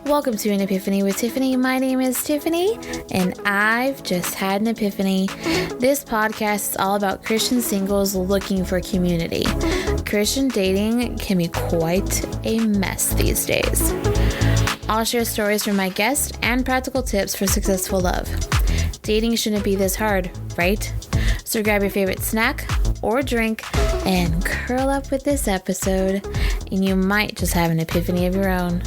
Welcome to an Epiphany with Tiffany. My name is Tiffany, and I've just had an epiphany. This podcast is all about Christian singles looking for community. Christian dating can be quite a mess these days. I'll share stories from my guests and practical tips for successful love. Dating shouldn't be this hard, right? So grab your favorite snack or drink and curl up with this episode, and you might just have an epiphany of your own.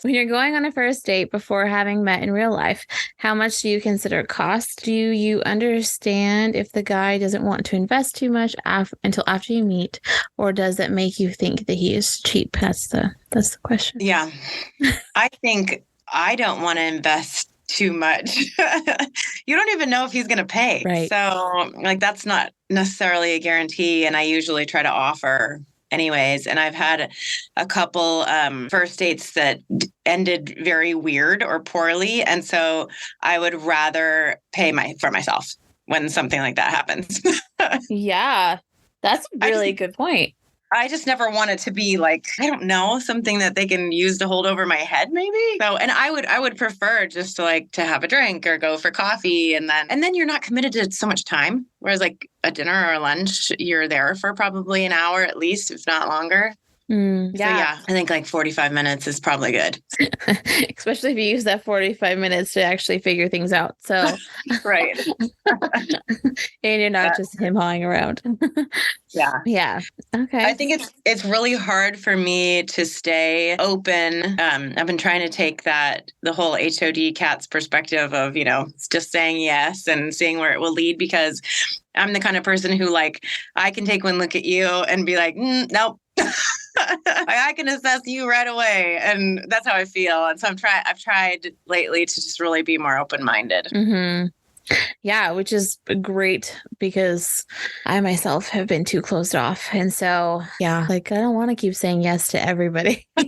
When you're going on a first date before having met in real life, how much do you consider cost? Do you understand if the guy doesn't want to invest too much until after you meet, or does that make you think that he is cheap? That's the question. Yeah. I think I don't want to invest too much. You don't even know if he's going to pay. Right. So that's not necessarily a guarantee. And I usually try to offer anyways. And I've had a couple first dates that ended very weird or poorly. And so I would rather pay for myself when something like that happens. Yeah, that's a really good point. I just never want it to be something that they can use to hold over my head, maybe. So, and I would prefer just to have a drink or go for coffee, and then you're not committed to so much time. Whereas a dinner or a lunch, you're there for probably an hour at least, if not longer. Yeah. So yeah, I think 45 minutes is probably good. Especially if you use that 45 minutes to actually figure things out. So right. And you're not just him hawing around. Yeah. Yeah. Okay. I think it's really hard for me to stay open. I've been trying to take the whole HOD cat's perspective of, just saying yes and seeing where it will lead, because I'm the kind of person who I can take one look at you and be like, nope. I can assess you right away. And that's how I feel. And so I've tried lately to just really be more open-minded. Mm-hmm. Yeah, which is great, because I myself have been too closed off. And so, yeah, I don't want to keep saying yes to everybody. Yeah.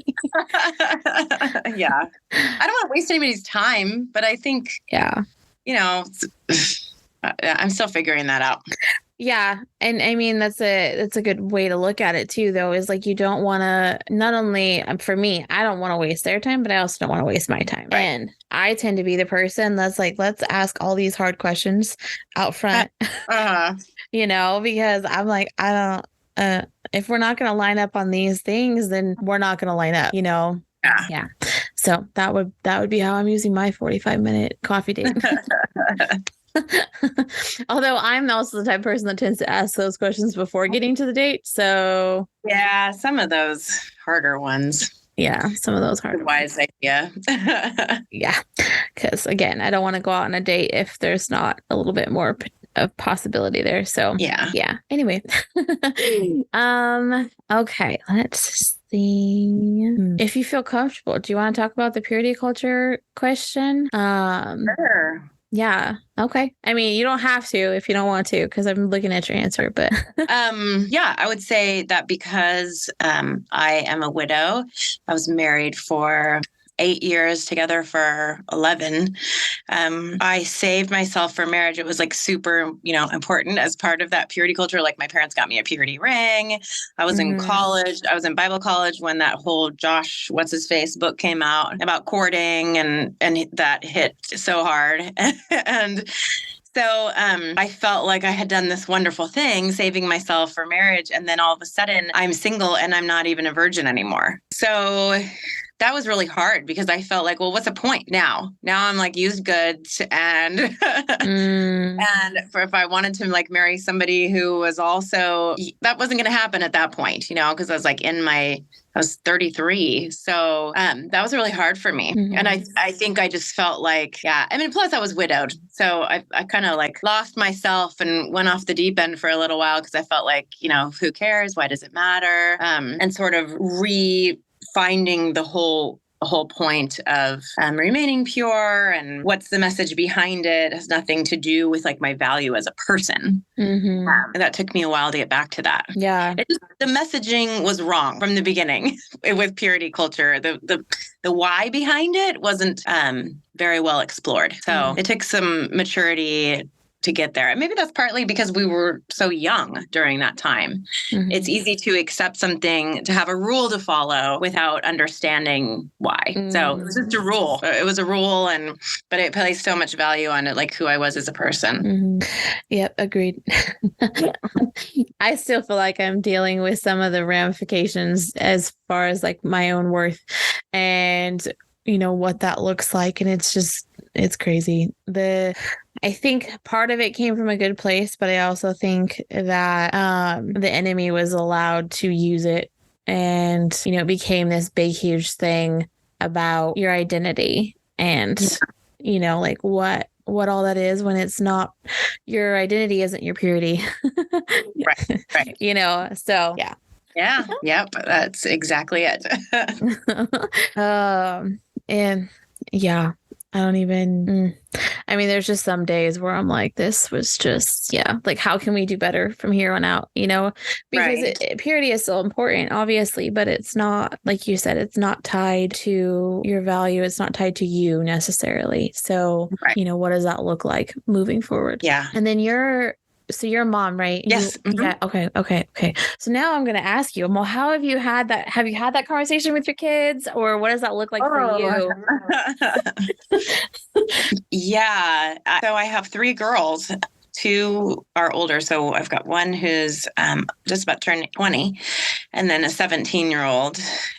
I don't want to waste anybody's time, but I think, I'm still figuring that out. Yeah. And I mean, that's a good way to look at it too, though, is you don't want to, not only for me, I don't want to waste their time, but I also don't want to waste my time. Right. And I tend to be the person that's let's ask all these hard questions out front, because I'm I don't, if we're not going to line up on these things, then we're not going to line up, Yeah. So that would be how I'm using my 45-minute coffee date. Although I'm also the type of person that tends to ask those questions before getting to the date. So yeah, some of those harder ones. Yeah, some of those harder wise ones. Idea. Yeah, because again, I don't want to go out on a date if there's not a little bit more of possibility there. So yeah. Anyway, okay, let's see. If you feel comfortable, do you want to talk about the purity culture question? Sure. Yeah. Okay. I mean, you don't have to if you don't want to, because I'm looking at your answer, but yeah, I would say that because I am a widow. I was married for 8 years, together for 11. I saved myself for marriage. It was super, important as part of that purity culture. My parents got me a purity ring. I was in college. I was in Bible college when that whole Josh, what's his face book came out about courting, and that hit so hard. And so I felt like I had done this wonderful thing, saving myself for marriage. And then all of a sudden I'm single and I'm not even a virgin anymore. So that was really hard, because I felt well, what's the point now? Now I'm used goods, and and if I wanted to marry somebody who was also, that wasn't going to happen at that point, because I was I was 33. So that was really hard for me. Mm-hmm. And I think I just felt plus I was widowed. So I kind of lost myself and went off the deep end for a little while, because I felt who cares? Why does it matter? And sort of finding the whole point of remaining pure, and what's the message behind it has nothing to do with my value as a person. Mm-hmm. And that took me a while to get back to that. Yeah. The messaging was wrong from the beginning with purity culture. The why behind it wasn't very well explored. So it took some maturity to get there. And maybe that's partly because we were so young during that time. Mhm. It's easy to accept something, to have a rule to follow without understanding why. So it was just a rule. It was a rule, but it placed so much value on it, like who I was as a person. Yep, agreed. I still feel like I'm dealing with some of the ramifications as far as like my own worth and what that looks like. And it's crazy. I think part of it came from a good place, but I also think that the enemy was allowed to use it, and it became this big, huge thing about your identity and like what all that is, when it's not. Your identity isn't your purity. Right. So Yeah. Yep. That's exactly it. And yeah, I don't even. I mean, there's just some days where I'm like, this was just, like, how can we do better from here on out? Because Right. purity is still important, obviously, but it's not, like you said, it's not tied to your value. It's not tied to you necessarily. So, Right. what does that look like moving forward? Yeah. And then you're a mom, right? Yes. Yeah. Okay. So now I'm going to ask you, well, how have you had that? Have you had that conversation with your kids, or what does that look like for you? Yeah. So I have 3 girls. 2 are older. So I've got one who's just about turning 20, and then a 17-year-old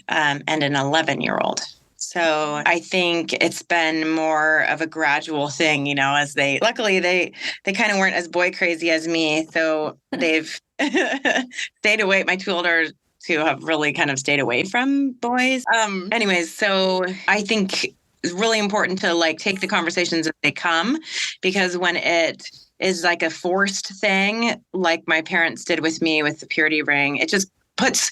and an 11-year-old. So I think it's been more of a gradual thing, as luckily they kind of weren't as boy crazy as me. So they've stayed away. My 2 older 2 have really kind of stayed away from boys. Anyways, so I think it's really important to like take the conversations as they come, because when it is like a forced thing, like my parents did with me with the purity ring, it just puts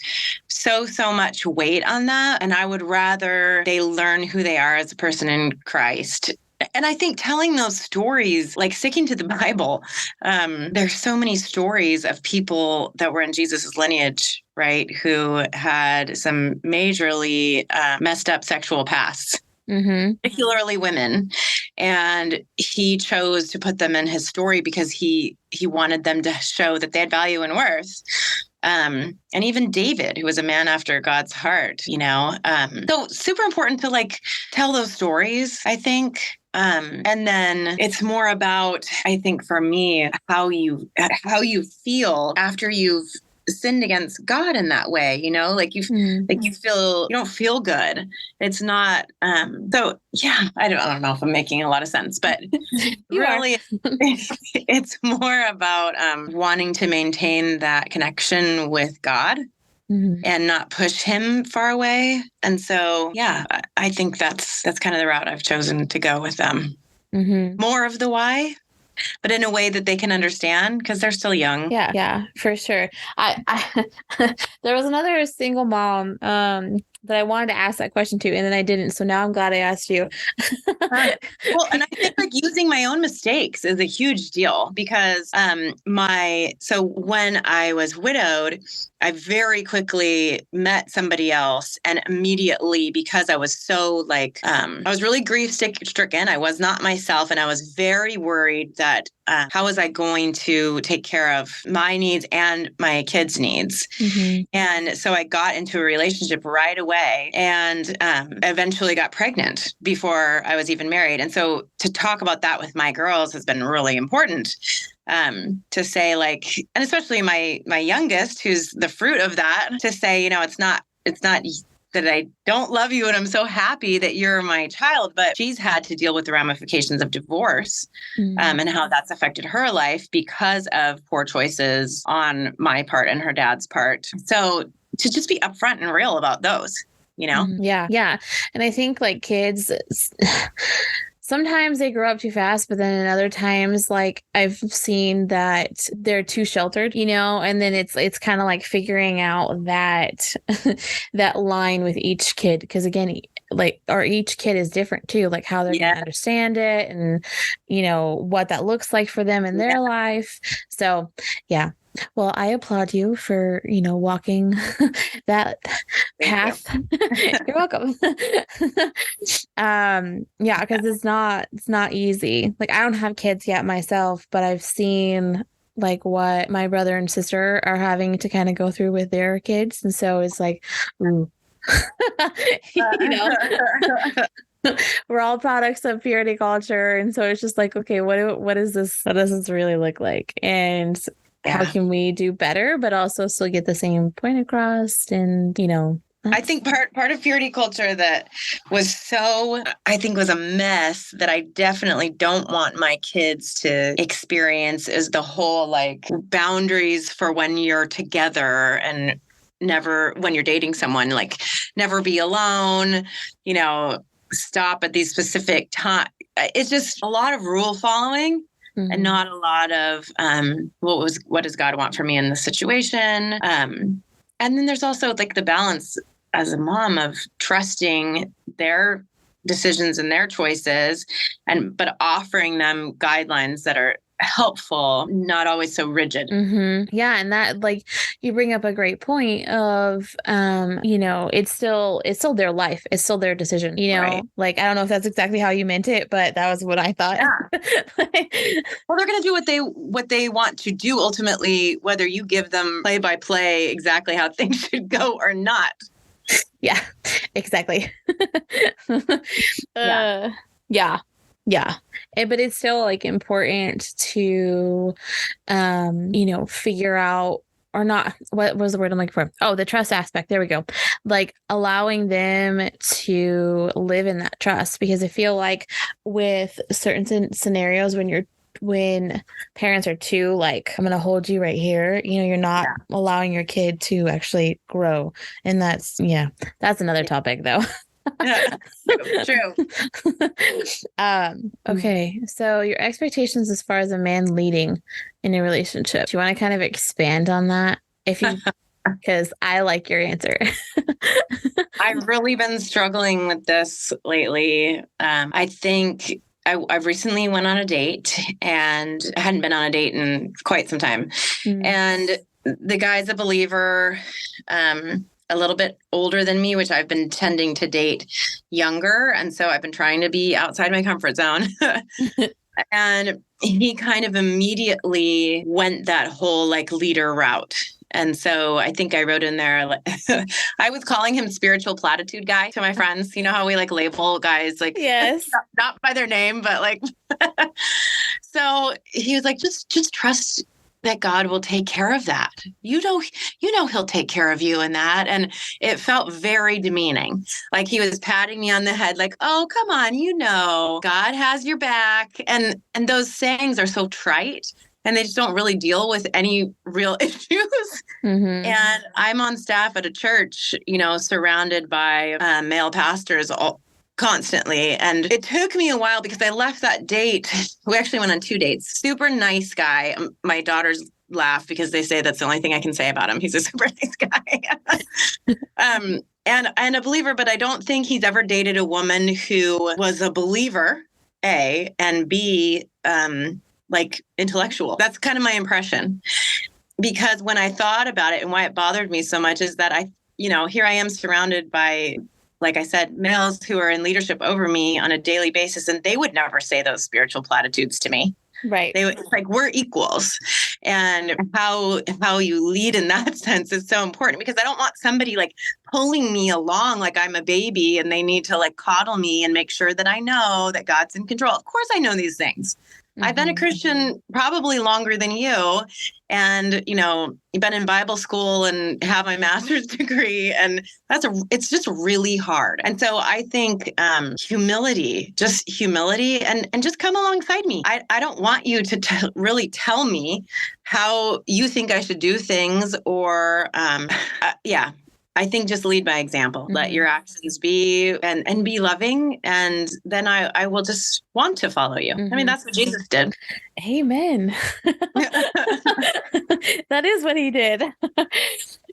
so much weight on that. And I would rather they learn who they are as a person in Christ. And I think telling those stories, like sticking to the Bible, there's so many stories of people that were in Jesus's lineage, right, who had some majorly messed up sexual pasts. Particularly women, and he chose to put them in his story because he wanted them to show that they had value and worth. And even David, who was a man after God's heart, so super important to like tell those stories, I think. And then it's more about, I think for me, how you feel after you've sinned against God in that way, like you don't feel good. It's not, so yeah, I don't know if I'm making a lot of sense, but really it's more about, wanting to maintain that connection with God and not push him far away. And so, yeah, I think that's kind of the route I've chosen to go with them. More of the why, but in a way that they can understand, because they're still young. Yeah, for sure. I there was another single mom that I wanted to ask that question to, and then I didn't. So now I'm glad I asked you. Well, and I think like using my own mistakes is a huge deal, because so when I was widowed, I very quickly met somebody else, and immediately, because I was so like, I was really grief stricken. I was not myself, and I was very worried that how was I going to take care of my needs and my kids' needs? And so I got into a relationship right away, and eventually got pregnant before I was even married. And so to talk about that with my girls has been really important. To say like, and especially my youngest, who's the fruit of that, to say, it's not that I don't love you and I'm so happy that you're my child, but she's had to deal with the ramifications of divorce, and how that's affected her life because of poor choices on my part and her dad's part. So to just be upfront and real about those, Yeah. And I think like kids, sometimes they grow up too fast, but then in other times, like I've seen that they're too sheltered, and then it's kind of like figuring out that that line with each kid. Because again, each kid is different too, like how they're going to understand it and, what that looks like for them in their life. So yeah. Well, I applaud you for, walking that Thank you. path. You're welcome. Yeah, because it's not easy. Like, I don't have kids yet myself, but I've seen like what my brother and sister are having to kind of go through with their kids. And so it's like, ooh. you know, we're all products of purity culture. And so it's just like, okay, what is this? What does this really look like? And how Yeah. can we do better, but also still get the same point across? And, I think part of purity culture that I think was a mess that I definitely don't want my kids to experience is the whole like boundaries for when you're together and never when you're dating someone, like never be alone, stop at these specific time. It's just a lot of rule following. And not a lot of what does God want from me in this situation? And then there's also like the balance as a mom of trusting their decisions and their choices, but offering them guidelines that are helpful, not always so rigid. Yeah, and that, like, you bring up a great point of it's still their life, it's still their decision, Right. Like, I don't know if that's exactly how you meant it, but that was what I thought. Well, they're going to do what they want to do ultimately, whether you give them play by play exactly how things should go or not. Yeah, exactly. Yeah. Yeah. But it's still like important to, figure out, or not, what was the word I'm looking for? Oh, the trust aspect. There we go. Like allowing them to live in that trust, because I feel like with certain scenarios when parents are too like, I'm going to hold you right here, you're not allowing your kid to actually grow. And that's another topic though. True. Okay. So your expectations as far as a man leading in a relationship, do you want to kind of expand on that? Because I like your answer. I've really been struggling with this lately. I think I've recently went on a date, and I hadn't been on a date in quite some time. And the guy's a believer, a little bit older than me, which I've been tending to date younger. And so I've been trying to be outside my comfort zone. And he kind of immediately went that whole like leader route. And so I think I wrote in there, I was calling him spiritual platitude guy to my friends. You know how we like label guys like, yes, not by their name, but like, so he was like, just trust that God will take care of that. You know, he'll take care of you in that. And it felt very demeaning. Like he was patting me on the head, like, oh, come on, God has your back. And those sayings are so trite, and they just don't really deal with any real issues. And I'm on staff at a church, surrounded by male pastors constantly. And it took me a while because I left that date. We actually went on 2 dates. Super nice guy. My daughters laugh because they say that's the only thing I can say about him. He's a super nice guy. And a believer, but I don't think he's ever dated a woman who was a believer, A, and B, like intellectual. That's kind of my impression. Because when I thought about it and why it bothered me so much is that here I am surrounded by, like I said, males who are in leadership over me on a daily basis, and they would never say those spiritual platitudes to me. Right. It's like, we're equals. And how you lead in that sense is so important, because I don't want somebody like pulling me along like I'm a baby and they need to like coddle me and make sure that I know that God's in control. Of course I know these things. I've been a Christian probably longer than you. And, you've been in Bible school and have my master's degree. And it's just really hard. And so I think humility and just come alongside me. I don't want you to really tell me how you think I should do things or, I think just lead by example. Let your actions be and be loving. And then I will just want to follow you. I mean, that's what Jesus did. Amen. That is what he did.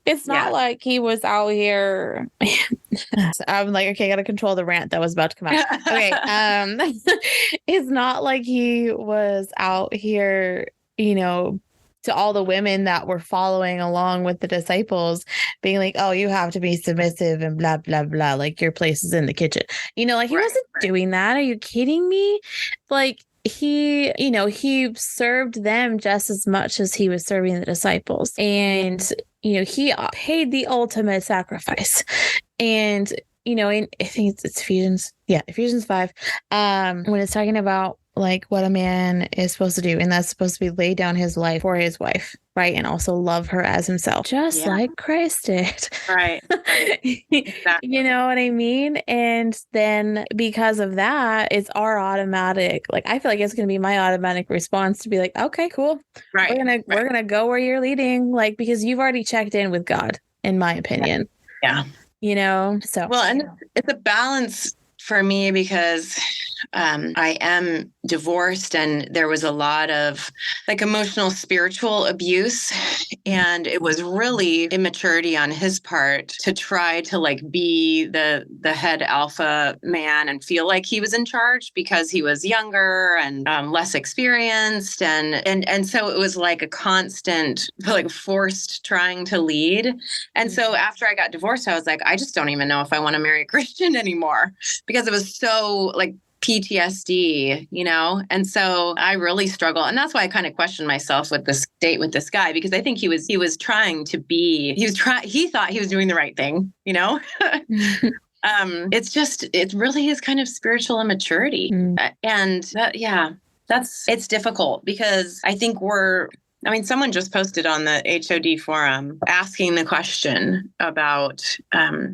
It's not like he was out here. I'm like, okay, I got to control the rant that was about to come out. Okay. It's not like he was out here, to all the women that were following along with the disciples, being like, oh, you have to be submissive and blah, blah, blah. Like your place is in the kitchen. He wasn't doing that. Are you kidding me? Like, he served them just as much as he was serving the disciples. And, he paid the ultimate sacrifice. And, I think it's Ephesians 5, when it's talking about like what a man is supposed to do. And that's supposed to be lay down his life for his wife, right? And also love her as himself, just like Christ did. Right. Exactly. You know what I mean? And then because of that, it's our automatic, like, I feel like it's going to be my automatic response to be like, okay, cool. Right. We're going to go where you're leading, like, because you've already checked in with God, in my opinion. Yeah. So. Well, and it's a balance for me because I am divorced and there was a lot of like emotional, spiritual abuse. And it was really immaturity on his part to try to like be the head alpha man and feel like he was in charge because he was younger and less experienced. And so it was like a constant, like forced trying to lead. And so after I got divorced, I was like, I just don't even know if I want to marry a Christian anymore because it was so like PTSD, and so I really struggle. And that's why I kind of questioned myself with this date with this guy, because I think he was trying to be, he thought he was doing the right thing, it really is kind of spiritual immaturity. And that, it's difficult because I think someone just posted on the HOD forum asking the question about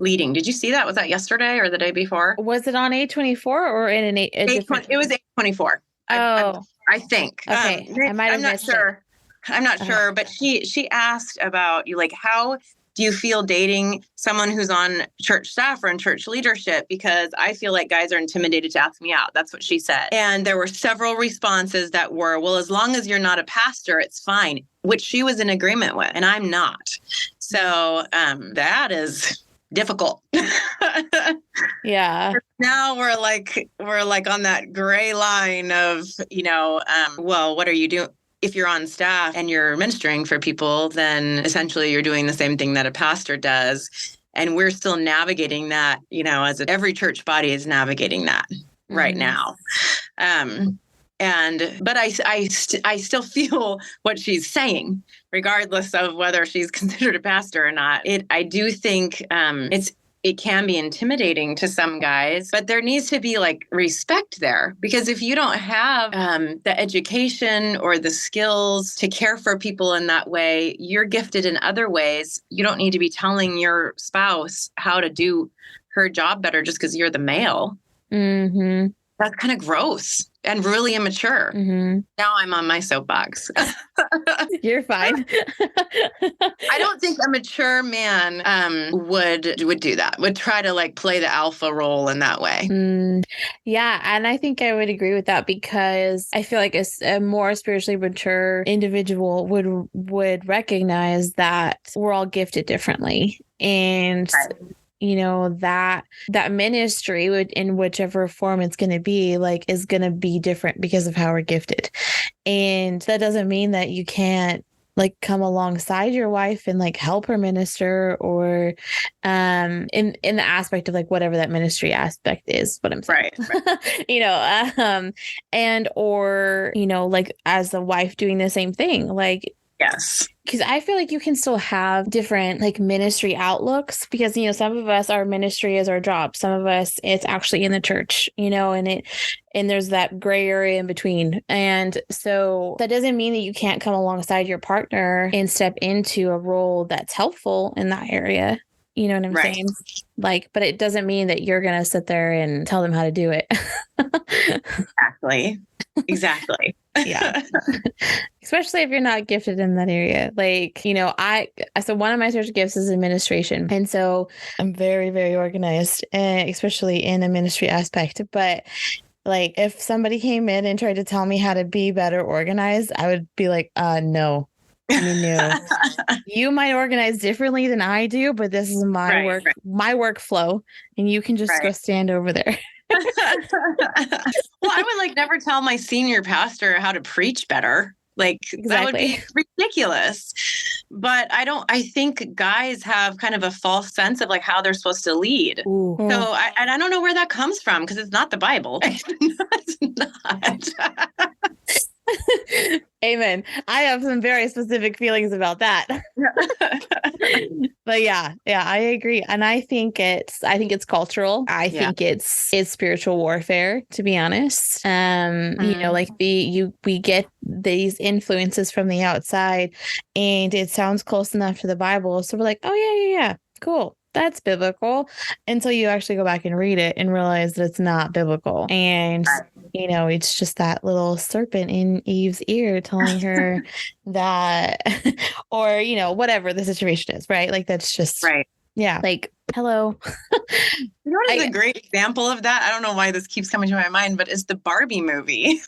leading. Did you see that? Was that yesterday or the day before? Was it on A24 or in an different? It was A24. Oh, I think. Okay, I might have I'm not missed sure. it. I'm not sure, but she asked about you, like, how do you feel dating someone who's on church staff or in church leadership? Because I feel like guys are intimidated to ask me out. That's what she said. And there were several responses that were, well, as long as you're not a pastor, it's fine, which she was in agreement with, and I'm not. So that is difficult. Yeah. Now we're like on that gray line of, well, what are you doing? If you're on staff and you're ministering for people, then essentially you're doing the same thing that a pastor does. And we're still navigating that, every church body is navigating that right now. But I still feel what she's saying, regardless of whether she's considered a pastor or not. I do think it can be intimidating to some guys, but there needs to be like respect there, because if you don't have the education or the skills to care for people in that way, you're gifted in other ways. You don't need to be telling your spouse how to do her job better just because you're the male. Mm-hmm. That's kind of gross and really immature. Mm-hmm. Now I'm on my soapbox. You're fine. I don't think a mature man would do that, would try to like play the alpha role in that way. Yeah. And I think I would agree with that, because I feel like a more spiritually mature individual would recognize that we're all gifted differently. And that ministry in whichever form it's going to be, like, is going to be different because of how we're gifted. And that doesn't mean that you can't like come alongside your wife and like help her minister, or in the aspect of like whatever that ministry aspect is, what I'm saying. Right. And or like as the wife doing the same thing, like. Yes. Because I feel like you can still have different like ministry outlooks, because, some of us, our ministry is our job. Some of us, it's actually in the church, and there's that gray area in between. And so that doesn't mean that you can't come alongside your partner and step into a role that's helpful in that area. You know what I'm saying? Like, but it doesn't mean that you're going to sit there and tell them how to do it. Exactly. Yeah. Especially if you're not gifted in that area. Like, so one of my spiritual gifts is administration. And so I'm very, very organized, especially in a ministry aspect. But like, if somebody came in and tried to tell me how to be better organized, I would be like, no. No. You might organize differently than I do, but this is my my workflow, and you can just go stand over there. Well, I would like never tell my senior pastor how to preach better. Like that would be Exactly. ridiculous. But I think guys have kind of a false sense of like how they're supposed to lead. Ooh. So I don't know where that comes from because it's not the Bible. It's not. Amen. I have some very specific feelings about that. But yeah, I agree. And I think it's cultural. I think it's spiritual warfare, to be honest. You know, like we get these influences from the outside and it sounds close enough to the Bible. So we're like, oh yeah, cool. That's biblical, until you actually go back and read it and realize that it's not biblical. And, you know, it's just that little serpent in Eve's ear telling her that, or, you know, whatever the situation is, right? Like, that's just, yeah, like, hello. You know what is a great example of that? I don't know why this keeps coming to my mind, but it's the Barbie movie.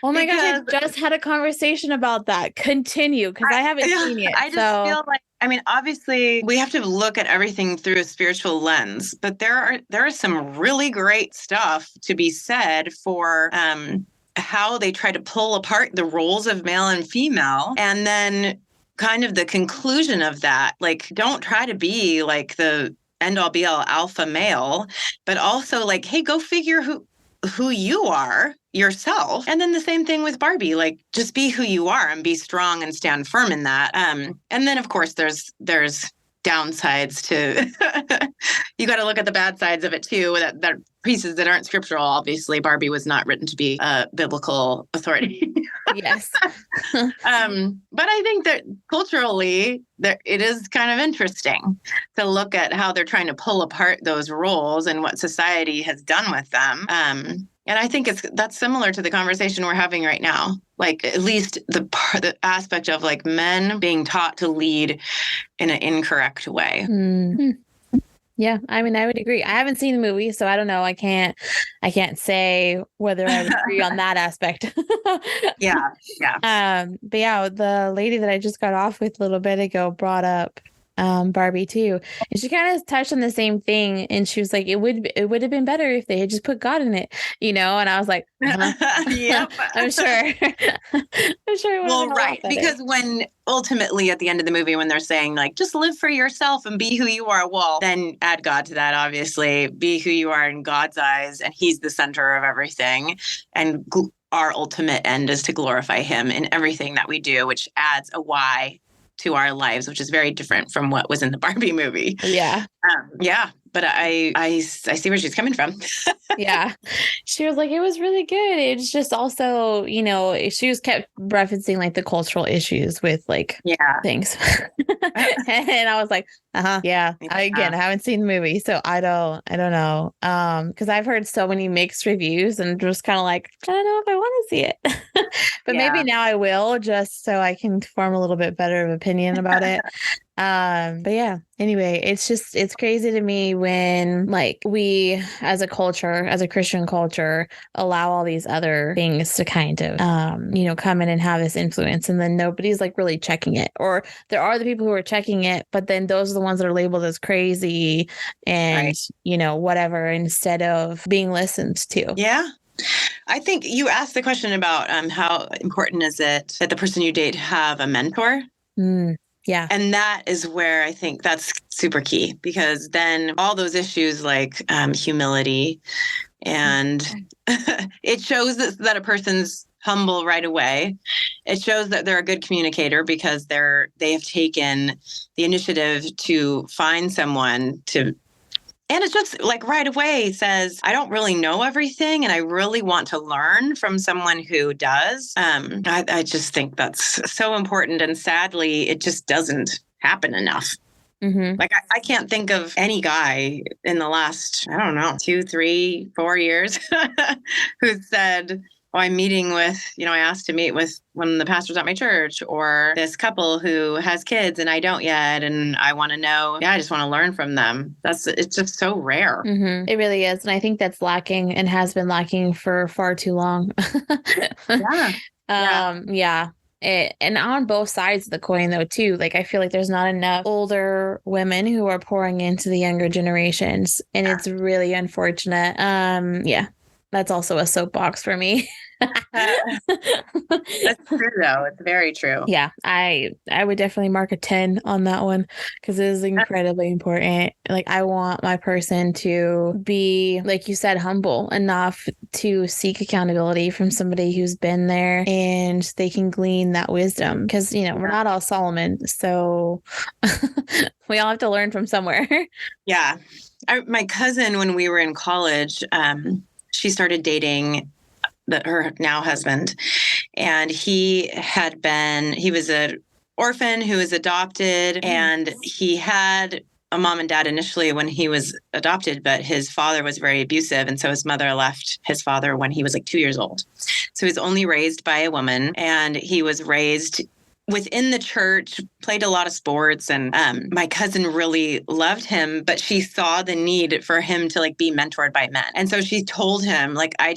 Oh my gosh, I just had a conversation about that. Continue, because I haven't seen it. I just feel like, I mean, obviously we have to look at everything through a spiritual lens, but there is some really great stuff to be said for how they try to pull apart the roles of male and female. And then kind of the conclusion of that, like, don't try to be like the end all be all alpha male, but also like, hey, go figure who you are yourself. And then the same thing with Barbie, like just be who you are and be strong and stand firm in that. And then of course there's downsides to you got to look at the bad sides of it too, that pieces that aren't scriptural. Obviously Barbie was not written to be a biblical authority. Yes. But I think that culturally it is kind of interesting to look at how they're trying to pull apart those roles and what society has done with them. And I think that's similar to the conversation we're having right now. Like at least the aspect of like men being taught to lead in an incorrect way. Mm-hmm. Yeah, I mean, I would agree. I haven't seen the movie, so I don't know. I can't say whether I would agree on that aspect. Yeah. But yeah, the lady that I just got off with a little bit ago brought up Barbie too, and she kind of touched on the same thing. And she was like, "It would have been better if they had just put God in it, you know." And I was like, "Yep, I'm sure." I'm sure. Well, right, because when ultimately at the end of the movie, when they're saying like, "Just live for yourself and be who you are," well, then add God to that. Obviously, be who you are in God's eyes, and He's the center of everything, and our ultimate end is to glorify Him in everything that we do, which adds a why to our lives, which is very different from what was in the Barbie movie. Yeah. But I see where she's coming from. Yeah. She was like, it was really good. It's just also, you know, she was kept referencing like the cultural issues with like things. And I was like, yeah. I haven't seen the movie, so I don't know. Because I've heard so many mixed reviews and just kind of like, I don't know if I want to see it. But maybe now I will, just so I can form a little bit better of opinion about it. But yeah, anyway, it's crazy to me when like we as a culture, as a Christian culture, allow all these other things to kind of, you know, come in and have this influence, and then nobody's like really checking it, or there are the people who are checking it, but then those are the ones that are labeled as crazy and, you know, whatever, instead of being listened to. Yeah. I think you asked the question about how important is it that the person you date have a mentor? Yeah. And that is where I think that's super key, because then all those issues like humility and it shows that a person's humble right away. It shows that they're a good communicator because they have taken the initiative to find someone to. And it's just like right away says, I don't really know everything and I really want to learn from someone who does. I just think that's so important. And sadly, it just doesn't happen enough. Mm-hmm. Like I can't think of any guy in the last, I don't know, 2, 3, 4 years who said, oh, I'm meeting with, you know, I asked to meet with one of the pastors at my church, or this couple who has kids and I don't yet. And I want to know, I just want to learn from them. It's just so rare. Mm-hmm. It really is. And I think that's lacking and has been lacking for far too long. Yeah. And on both sides of the coin, though, too, like I feel like there's not enough older women who are pouring into the younger generations. And it's really unfortunate. Yeah. That's also a soapbox for me. That's true, though. It's very true. Yeah, I would definitely mark a 10 on that one because it is incredibly important. Like, I want my person to be, like you said, humble enough to seek accountability from somebody who's been there and they can glean that wisdom because, we're not all Solomon. So we all have to learn from somewhere. Yeah. My cousin, when we were in college, she started dating her now husband, and he was an orphan who was adopted, and he had a mom and dad initially when he was adopted, but his father was very abusive. And so his mother left his father when he was like 2 years old. So he was only raised by a woman, and he was raised within the church, played a lot of sports. And my cousin really loved him, but she saw the need for him to like be mentored by men. And so she told him, like, I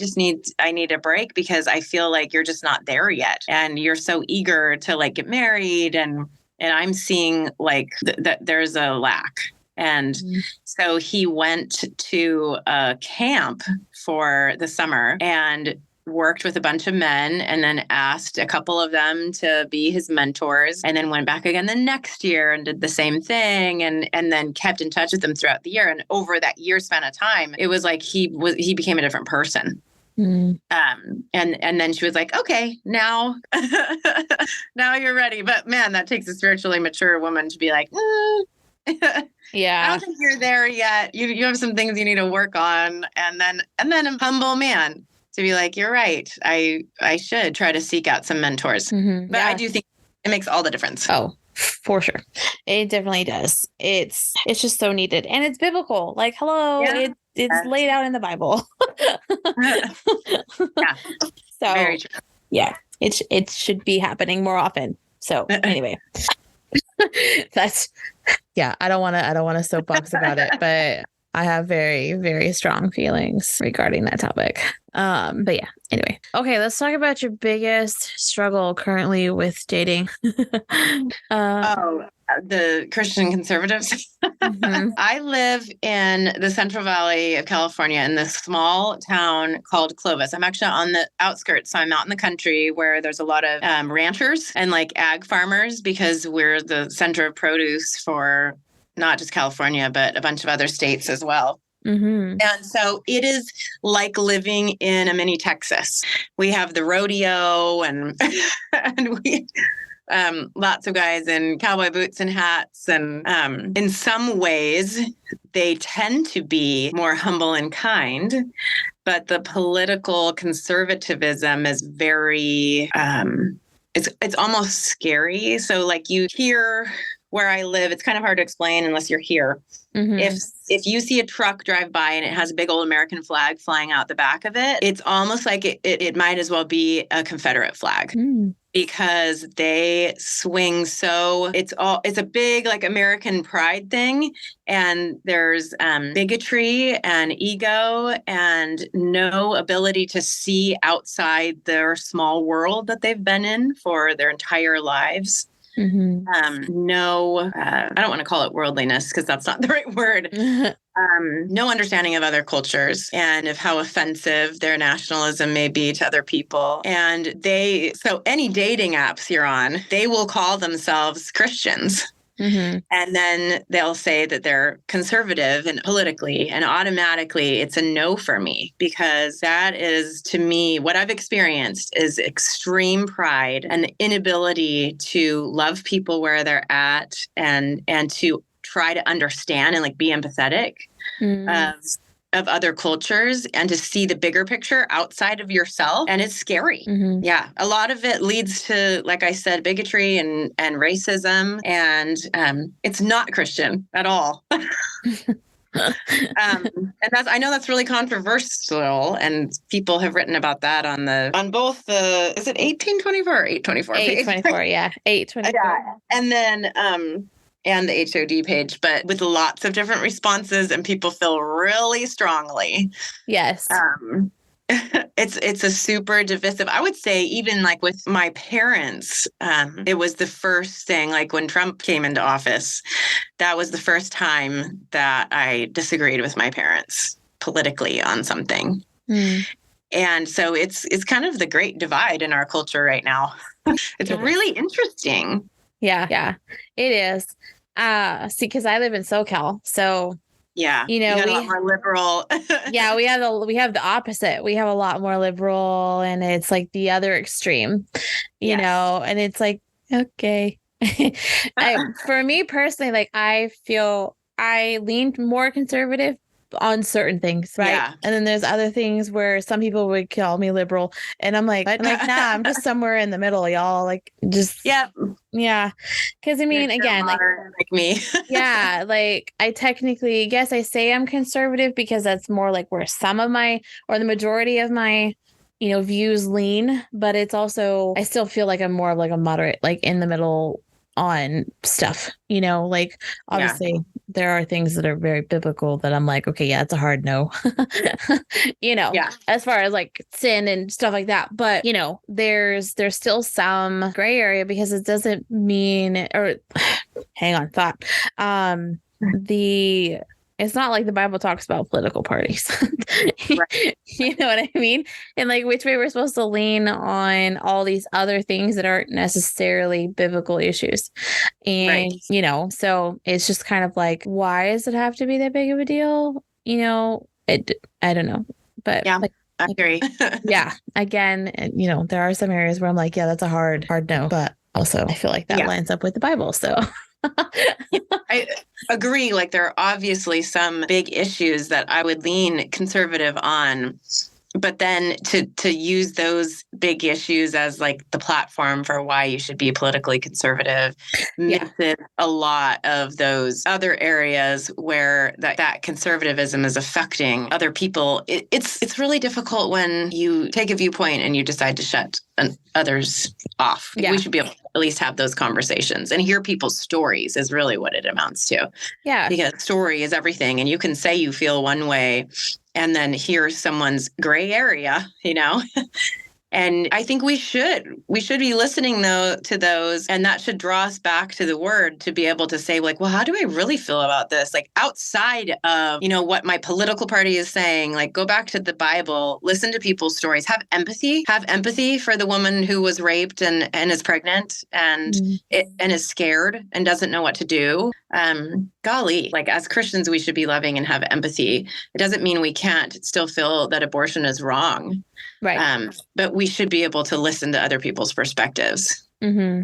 need a break because I feel like you're just not there yet. And you're so eager to like get married. And I'm seeing like that there's a lack. And so he went to a camp for the summer and worked with a bunch of men, and then asked a couple of them to be his mentors, and then went back again the next year and did the same thing, and then kept in touch with them throughout the year. And over that year span of time, it was like he became a different person. And then she was like, okay, now you're ready. But man, that takes a spiritually mature woman to be like, Yeah. I don't think you're there yet. You have some things you need to work on. And then a humble man to be like, you're right. I should try to seek out some mentors. But I do think it makes all the difference. Oh, for sure. It definitely does. It's just so needed. And it's biblical. Like, hello, it's laid out in the Bible. Yeah. So very true. Yeah, it should be happening more often. So anyway. I don't want to soapbox about it, but I have very, very strong feelings regarding that topic. But yeah, anyway. Okay, let's talk about your biggest struggle currently with dating. The Christian conservatives. I live in the Central Valley of California in this small town called Clovis. I'm actually on the outskirts, so I'm out in the country where there's a lot of ranchers and like ag farmers, because we're the center of produce for not just California, but a bunch of other states as well. And so it is like living in a mini Texas. We have the rodeo and we lots of guys in cowboy boots and hats. And in some ways, they tend to be more humble and kind. But the political conservatism is very, it's almost scary. So like you hear where I live, it's kind of hard to explain unless you're here. If you see a truck drive by and it has a big old American flag flying out the back of it, it's almost like it might as well be a Confederate flag. Because they swing so it's a big like American pride thing, and there's bigotry and ego and no ability to see outside their small world that they've been in for their entire lives. I don't want to call it worldliness because that's not the right word. No understanding of other cultures and of how offensive their nationalism may be to other people. And so any dating apps you're on, they will call themselves Christians. And then they'll say that they're conservative and politically, and automatically it's a no for me, because that is, to me, what I've experienced is extreme pride and the inability to love people where they're at and to try to understand and like be empathetic of other cultures and to see the bigger picture outside of yourself. And it's scary. Yeah. A lot of it leads to, like I said, bigotry and racism. And it's not Christian at all. And I know that's really controversial, and people have written about that on both the, is it 1824 or 824? 824, yeah. 824. Yeah. And then and the HOD page, but with lots of different responses, and people feel really strongly. Yes. It's a super divisive. I would say even like with my parents, it was the first thing, like when Trump came into office, that was the first time that I disagreed with my parents politically on something. And so it's kind of the great divide in our culture right now. It's really interesting. Yeah, it is. See, because I live in SoCal, so yeah, you know, got a lot more liberal. yeah, we have the opposite. We have a lot more liberal, and it's like the other extreme, you know, and it's like, okay. For me personally, like I feel I leaned more conservative on certain things, right? Yeah. And then there's other things where some people would call me liberal, and I'm like, nah, I'm just somewhere in the middle, y'all. Like, just yeah. Because I mean, again, like me, yeah, like I technically, yes, I say I'm conservative because that's more like where some of my or the majority of my views lean, but it's also I still feel like I'm more of like a moderate, like in the middle on stuff, like obviously there are things that are very biblical that I'm like, okay, yeah, it's a hard no, as far as like sin and stuff like that. But, there's still some gray area because it doesn't mean, or hang on, thought, it's not like the Bible talks about political parties. You know what I mean? And like which way we're supposed to lean on all these other things that aren't necessarily biblical issues. And, so it's just kind of like, why does it have to be that big of a deal? I don't know. But yeah, I agree. Yeah. Again, there are some areas where I'm like, yeah, that's a hard no. But also I feel like that lines up with the Bible. So I agree. Like there are obviously some big issues that I would lean conservative on, but then to use those big issues as like the platform for why you should be politically conservative misses a lot of those other areas where that conservatism is affecting other people. It's really difficult when you take a viewpoint and you decide to shut others off. We should be able to at least have those conversations and hear people's stories is really what it amounts to. Yeah. Because story is everything. And you can say you feel one way and then hear someone's gray area, And I think we should be listening though to those, and that should draw us back to the word to be able to say like, well, how do I really feel about this? Like outside of, what my political party is saying, like go back to the Bible, listen to people's stories, have empathy for the woman who was raped and is pregnant and is scared and doesn't know what to do. Golly, like as Christians, we should be loving and have empathy. It doesn't mean we can't still feel that abortion is wrong. Right. But we should be able to listen to other people's perspectives. Mm-hmm.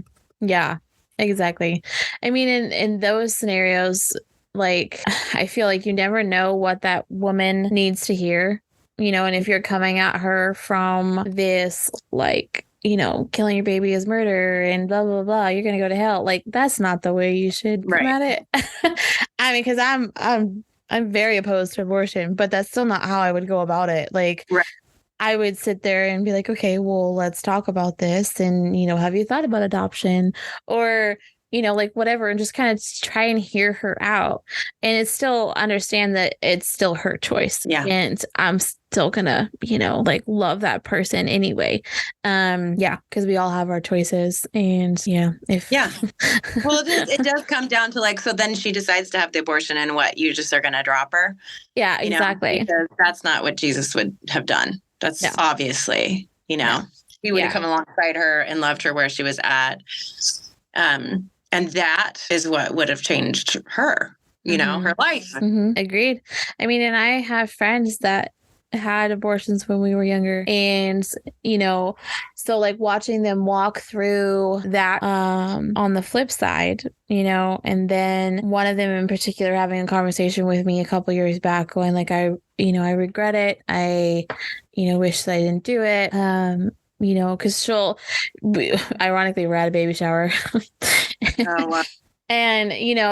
Yeah, exactly. I mean, in those scenarios, like, I feel like you never know what that woman needs to hear, and if you're coming at her from this, like, killing your baby is murder and blah, blah, blah, you're going to go to hell. Like, that's not the way you should come at it. I mean, because I'm very opposed to abortion, but that's still not how I would go about it. Like, I would sit there and be like, okay, well, let's talk about this. And, have you thought about adoption or, like whatever, and just kind of try and hear her out. And it's still understand that it's still her choice. Yeah. And I'm still gonna, like love that person anyway. Because we all have our choices. And well, it does come down to like, so then she decides to have the abortion and what, you just are gonna drop her? Yeah, exactly. Because that's not what Jesus would have done. That's obviously, he would have come alongside her and loved her where she was at. And that is what would have changed her, her life. Mm-hmm. Agreed. I mean, and I have friends that had abortions when we were younger. And, so like watching them walk through that on the flip side, and then one of them in particular having a conversation with me a couple years back going like, I regret it. I, wish that I didn't do it. Because ironically, we're at a baby shower. Oh, wow. And,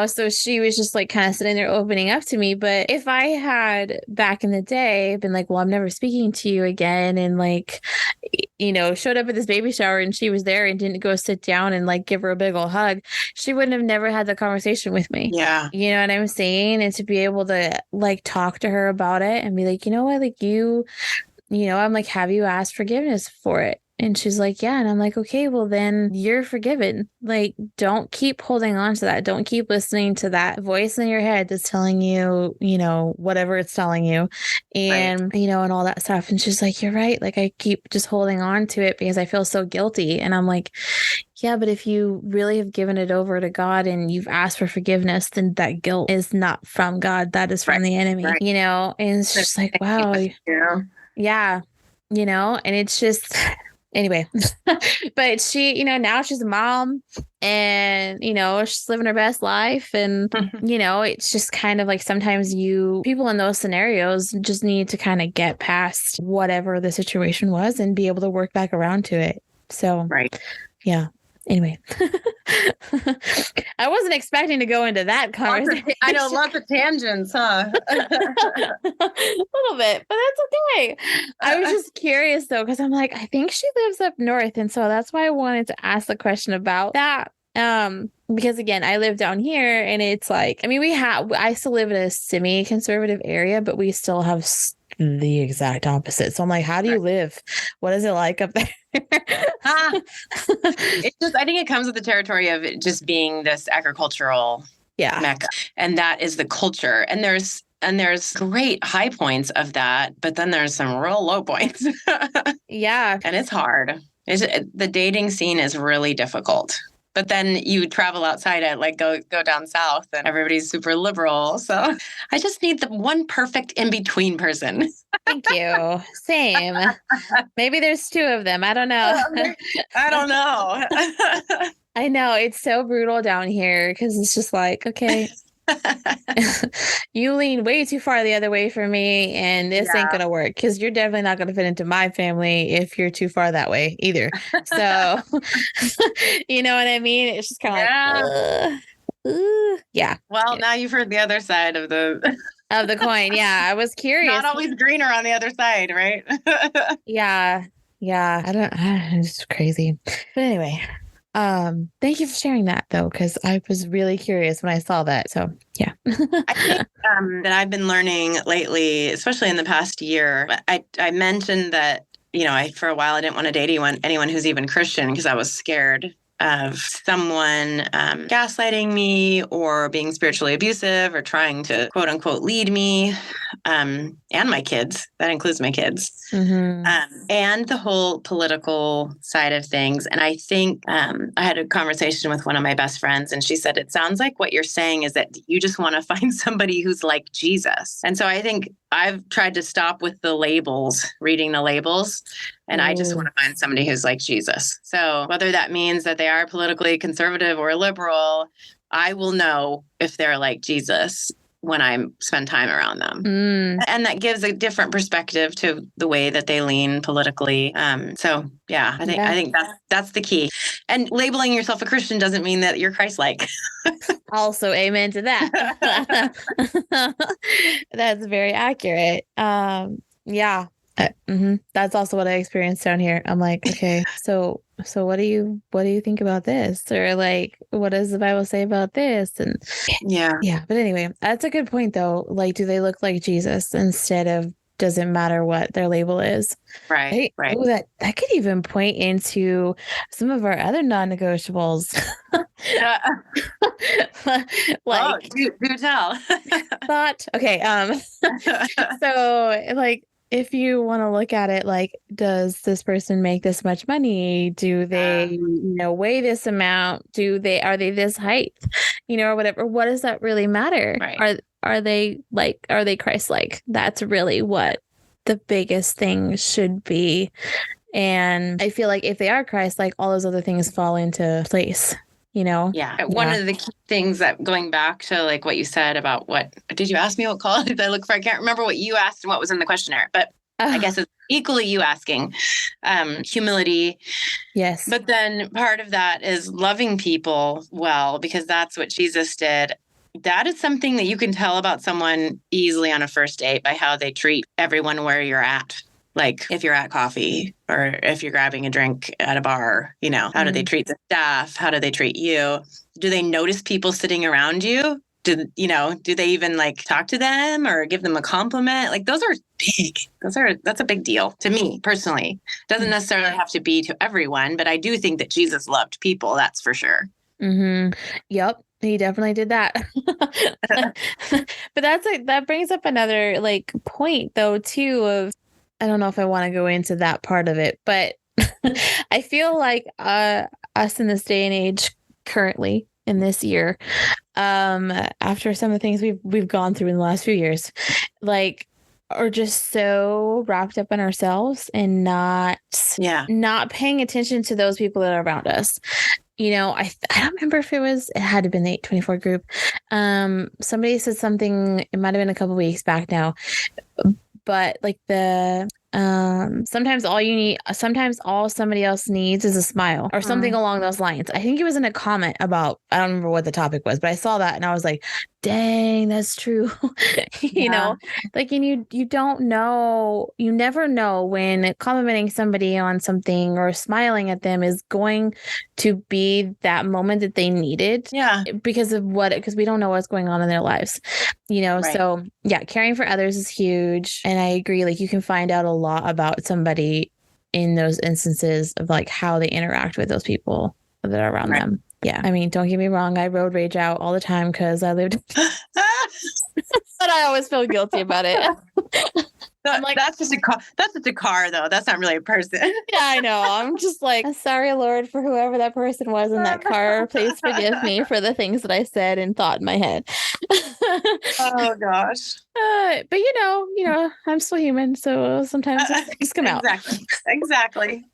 so she was just like kind of sitting there opening up to me. But if I had back in the day been like, well, I'm never speaking to you again. And like, showed up at this baby shower and she was there and didn't go sit down and like give her a big old hug, she wouldn't have never had the conversation with me. Yeah. You know what I'm saying? And to be able to like talk to her about it and be like, you know what, like I'm like, have you asked forgiveness for it? And she's like, yeah. And I'm like, okay, well then you're forgiven. Like, don't keep holding on to that. Don't keep listening to that voice in your head that's telling you, whatever it's telling you and, and all that stuff. And she's like, you're right. Like, I keep just holding on to it because I feel so guilty. And I'm like, yeah, but if you really have given it over to God and you've asked for forgiveness, then that guilt is not from God. That is from the enemy, And it's just like, wow. Yeah. And it's just, anyway, but she, now she's a mom and, she's living her best life. And, it's just kind of like sometimes people in those scenarios just need to kind of get past whatever the situation was and be able to work back around to it. So, yeah. Anyway, I wasn't expecting to go into that conversation. I know, lots of tangents, huh? A little bit, but that's okay. I was just curious though, because I'm like, I think she lives up north. And so that's why I wanted to ask the question about that. Because again, I live down here and it's like, I mean, I still live in a semi-conservative area, but we still have the exact opposite. So I'm like, how do you live? What is it like up there? It's just, I think it comes with the territory of it just being this agricultural mecca. And that is the culture. And there's great high points of that, but then there's some real low points. Yeah. And it's hard. The dating scene is really difficult. But then you travel outside it, like go down south and everybody's super liberal. So I just need the one perfect in-between person. Thank you. Same. Maybe there's two of them. I don't know. I don't know. I know. It's so brutal down here because it's just like, okay, you lean way too far the other way for me and this ain't going to work because you're definitely not going to fit into my family if you're too far that way either. So, you know what I mean? It's just kind of like, yeah. Well, now you've heard the other side of the coin. Yeah. I was curious. Not always greener on the other side, right? Yeah. It's crazy. But anyway, thank you for sharing that though, because I was really curious when I saw that. So yeah. I think that I've been learning lately, especially in the past year. I mentioned that, for a while I didn't want to date anyone who's even Christian because I was scared of someone gaslighting me or being spiritually abusive or trying to quote unquote lead me and my kids. That includes my kids. Mm-hmm. And the whole political side of things. And I think I had a conversation with one of my best friends and she said, it sounds like what you're saying is that you just want to find somebody who's like Jesus. And so I think I've tried to stop with the labels, reading the labels. And I just want to find somebody who's like Jesus. So whether that means that they are politically conservative or liberal, I will know if they're like Jesus when I spend time around them. And that gives a different perspective to the way that they lean politically. So yeah, I think that's the key. And labeling yourself a Christian doesn't mean that you're Christ-like. Also, amen to that. That's very accurate. Yeah. That's also what I experienced down here. I'm like, okay, so what do you think about this? Or like, what does the Bible say about this? And yeah. But anyway, that's a good point though. Like, do they look like Jesus instead of doesn't matter what their label is? Right. Oh, that could even point into some of our other non-negotiables. Like, do tell. Thought. Okay. So like, if you want to look at it like, does this person make this much money? Do they, weigh this amount? Are they this height? Or whatever. What does that really matter? Right. Are they Christ-like? That's really what the biggest thing should be. And I feel like if they are Christ-like, all those other things fall into place. Yeah. One of the key things that going back to like what you said about what did you ask me what qualities I look for? I can't remember what you asked and what was in the questionnaire, but I guess it's equally you asking humility. Yes. But then part of that is loving people well, because that's what Jesus did. That is something that you can tell about someone easily on a first date by how they treat everyone where you're at. Like if you're at coffee or if you're grabbing a drink at a bar, how do they treat the staff? How do they treat you? Do they notice people sitting around you? do they even like talk to them or give them a compliment? Like those are big. That's a big deal to me personally. Doesn't necessarily have to be to everyone, but I do think that Jesus loved people. That's for sure. Mm-hmm. Yep. He definitely did that. But that brings up another like point though too of, I don't know if I want to go into that part of it, but I feel like us in this day and age currently in this year, after some of the things we've gone through in the last few years, like are just so wrapped up in ourselves and not paying attention to those people that are around us. I don't remember if it had to have been the 824 group. Somebody said something, it might have been a couple weeks back now, but like sometimes all somebody else needs is a smile or something along those lines. I think it was in a comment about, I don't remember what the topic was, but I saw that and I was like, dang, that's true. Like, and you don't know, you never know when complimenting somebody on something or smiling at them is going to be that moment that they needed. Yeah. Because we don't know what's going on in their lives, Right. So yeah, caring for others is huge. And I agree. Like you can find out a lot about somebody in those instances of like how they interact with those people that are around them. Yeah. I mean, don't get me wrong. I road rage out all the time because I lived, but I always feel guilty about it. Like, that's just a car though. That's not really a person. Yeah, I know. I'm just like, sorry, Lord, for whoever that person was in that car. Please forgive me for the things that I said and thought in my head. Oh gosh. But I'm still human, so sometimes things come out. Exactly.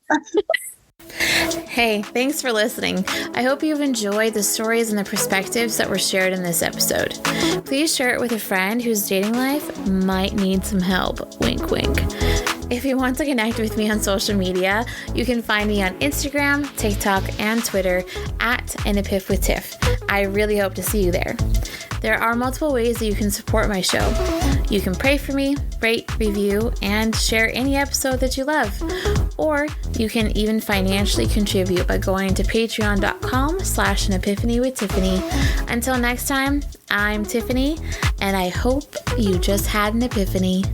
Hey, thanks for listening. I hope you've enjoyed the stories and the perspectives that were shared in this episode. Please share it with a friend whose dating life might need some help. Wink, wink. If you want to connect with me on social media, you can find me on Instagram, TikTok, and Twitter @AnEpiphWithTiff. I really hope to see you there. There are multiple ways that you can support my show. You can pray for me, rate, review, and share any episode that you love. Or you can even financially contribute by going to patreon.com/anepiphany with Tiffany. Until next time, I'm Tiffany, and I hope you just had an epiphany.